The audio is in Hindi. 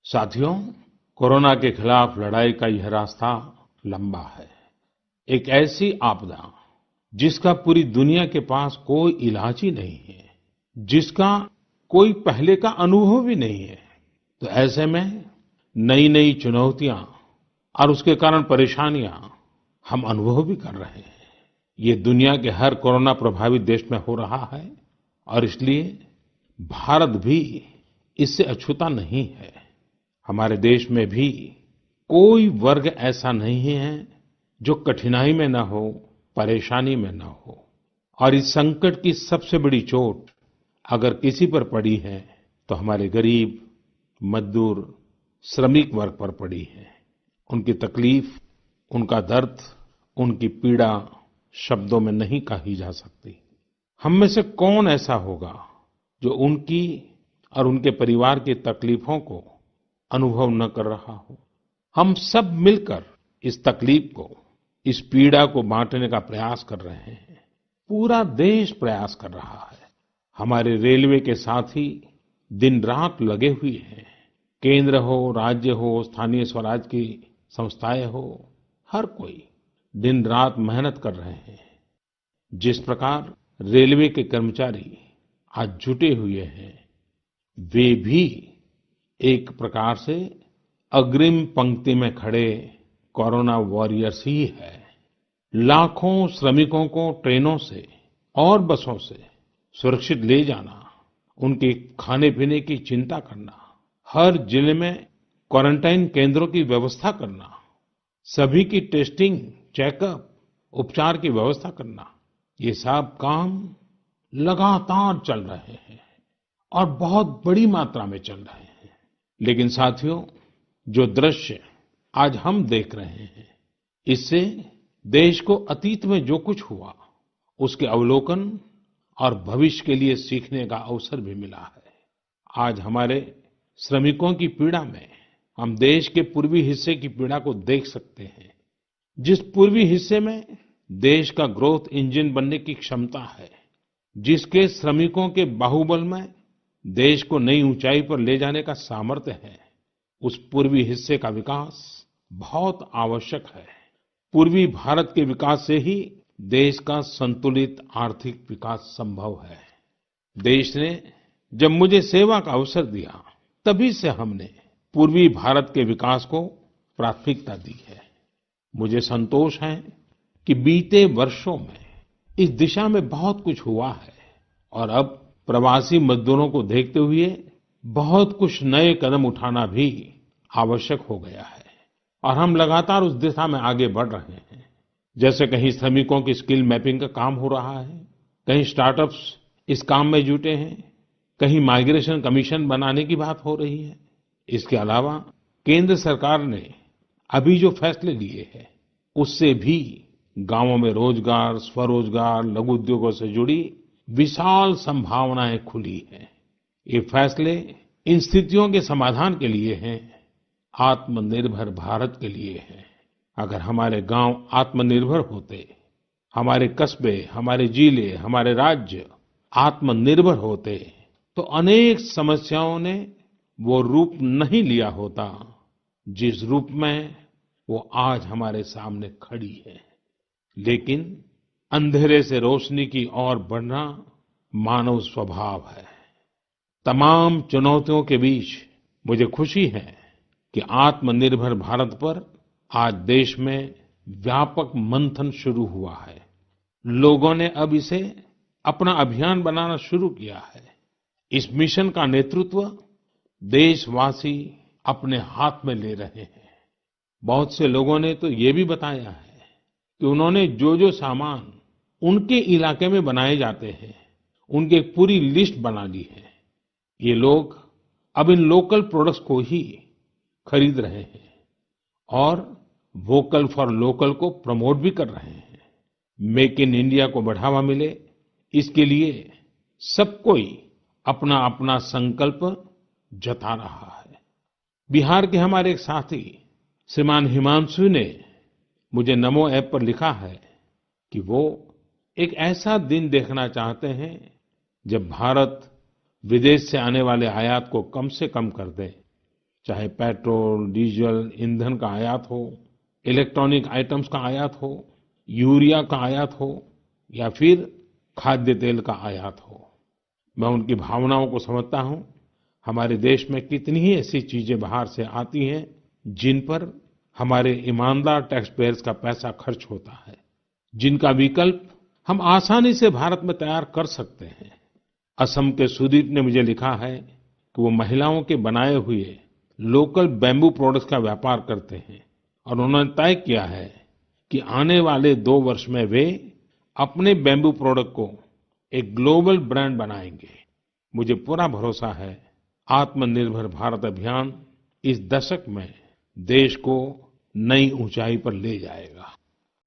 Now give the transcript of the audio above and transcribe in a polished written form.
साथियों, कोरोना के खिलाफ लड़ाई का यह रास्ता लंबा है। एक ऐसी आपदा जिसका पूरी दुनिया के पास कोई इलाज ही नहीं है, जिसका कोई पहले का अनुभव भी नहीं है। तो ऐसे में नई नई चुनौतियां और उसके कारण परेशानियां हम अनुभव भी कर रहे हैं। ये दुनिया के हर कोरोना प्रभावित देश में हो रहा है और इसलिए भारत भी इससे अछूता नहीं है। हमारे देश में भी कोई वर्ग ऐसा नहीं है जो कठिनाई में न हो, परेशानी में न हो। और इस संकट की सबसे बड़ी चोट अगर किसी पर पड़ी है तो हमारे गरीब, मजदूर, श्रमिक वर्ग पर पड़ी है। उनकी तकलीफ, उनका दर्द, उनकी पीड़ा शब्दों में नहीं कही जा सकती। हम में से कौन ऐसा होगा जो उनकी और उनके परिवार की तकलीफों को अनुभव न कर रहा हो। हम सब मिलकर इस तकलीफ को, इस पीड़ा को बांटने का प्रयास कर रहे हैं। पूरा देश प्रयास कर रहा है। हमारे रेलवे के साथी दिन रात लगे हुए हैं। केंद्र हो, राज्य हो, स्थानीय स्वराज की संस्थाएं हो, हर कोई दिन रात मेहनत कर रहे हैं। जिस प्रकार रेलवे के कर्मचारी आज जुटे हुए हैं, वे भी एक प्रकार से अग्रिम पंक्ति में खड़े कोरोना वॉरियर्स ही है। लाखों श्रमिकों को ट्रेनों से और बसों से सुरक्षित ले जाना, उनके खाने पीने की चिंता करना, हर जिले में क्वारंटाइन केंद्रों की व्यवस्था करना, सभी की टेस्टिंग, चेकअप, उपचार की व्यवस्था करना, ये सब काम लगातार चल रहे हैं और बहुत बड़ी मात्रा में चल रहे हैं। लेकिन साथियों, जो दृश्य आज हम देख रहे हैं, इससे देश को अतीत में जो कुछ हुआ, उसके अवलोकन और भविष्य के लिए सीखने का अवसर भी मिला है। आज हमारे श्रमिकों की पीड़ा में हम देश के पूर्वी हिस्से की पीड़ा को देख सकते हैं। जिस पूर्वी हिस्से में देश का ग्रोथ इंजन बनने की क्षमता है, जिसके श्रमिकों के बाहुबल में देश को नई ऊंचाई पर ले जाने का सामर्थ्य है, उस पूर्वी हिस्से का विकास बहुत आवश्यक है। पूर्वी भारत के विकास से ही देश का संतुलित आर्थिक विकास संभव है। देश ने जब मुझे सेवा का अवसर दिया, तभी से हमने पूर्वी भारत के विकास को प्राथमिकता दी है। मुझे संतोष है कि बीते वर्षों में इस दिशा में बहुत कुछ हुआ है और अब प्रवासी मजदूरों को देखते हुए बहुत कुछ नए कदम उठाना भी आवश्यक हो गया है और हम लगातार उस दिशा में आगे बढ़ रहे हैं। जैसे कहीं श्रमिकों की स्किल मैपिंग का काम हो रहा है, कहीं स्टार्टअप्स इस काम में जुटे हैं, कहीं माइग्रेशन कमीशन बनाने की बात हो रही है। इसके अलावा केंद्र सरकार ने अभी जो फैसले लिए हैं, उससे भी गांवों में रोजगार, स्वरोजगार, लघु उद्योगों से जुड़ी विशाल संभावनाएं खुली हैं। ये फैसले इन स्थितियों के समाधान के लिए हैं, आत्मनिर्भर भारत के लिए हैं। अगर हमारे गांव आत्मनिर्भर होते, हमारे कस्बे, हमारे जिले, हमारे राज्य आत्मनिर्भर होते, तो अनेक समस्याओं ने वो रूप नहीं लिया होता जिस रूप में वो आज हमारे सामने खड़ी है। लेकिन अंधेरे से रोशनी की ओर बढ़ना मानव स्वभाव है। तमाम चुनौतियों के बीच मुझे खुशी है कि आत्मनिर्भर भारत पर आज देश में व्यापक मंथन शुरू हुआ है। लोगों ने अब इसे अपना अभियान बनाना शुरू किया है। इस मिशन का नेतृत्व देशवासी अपने हाथ में ले रहे हैं। बहुत से लोगों ने तो ये भी बताया है कि उन्होंने जो जो सामान उनके इलाके में बनाए जाते हैं, उनकी एक पूरी लिस्ट बना ली है। ये लोग अब इन लोकल प्रोडक्ट्स को ही खरीद रहे हैं और वोकल फॉर लोकल को प्रमोट भी कर रहे हैं। मेक इन इंडिया को बढ़ावा मिले, इसके लिए सब कोई अपना अपना संकल्प जता रहा है। बिहार के हमारे एक साथी श्रीमान हिमांशु ने मुझे नमो ऐप पर लिखा है कि वो एक ऐसा दिन देखना चाहते हैं जब भारत विदेश से आने वाले आयात को कम से कम कर दे चाहे पेट्रोल, डीजल, ईंधन का आयात हो, इलेक्ट्रॉनिक आइटम्स का आयात हो, यूरिया का आयात हो या फिर खाद्य तेल का आयात हो। मैं उनकी भावनाओं को समझता हूँ। हमारे देश में कितनी ही ऐसी चीजें बाहर से आती हैं जिन पर हमारे ईमानदार टैक्स पेयर्स का पैसा खर्च होता है, जिनका विकल्प हम आसानी से भारत में तैयार कर सकते हैं। असम के सुदीप ने मुझे लिखा है कि वो महिलाओं के बनाए हुए लोकल बैम्बू प्रोडक्ट्स का व्यापार करते हैं और उन्होंने तय किया है कि आने वाले 2 वर्ष में वे अपने बैम्बू प्रोडक्ट को एक ग्लोबल ब्रांड बनाएंगे। मुझे पूरा भरोसा है आत्मनिर्भर भारत अभियान इस दशक में देश को नई ऊंचाई पर ले जाएगा।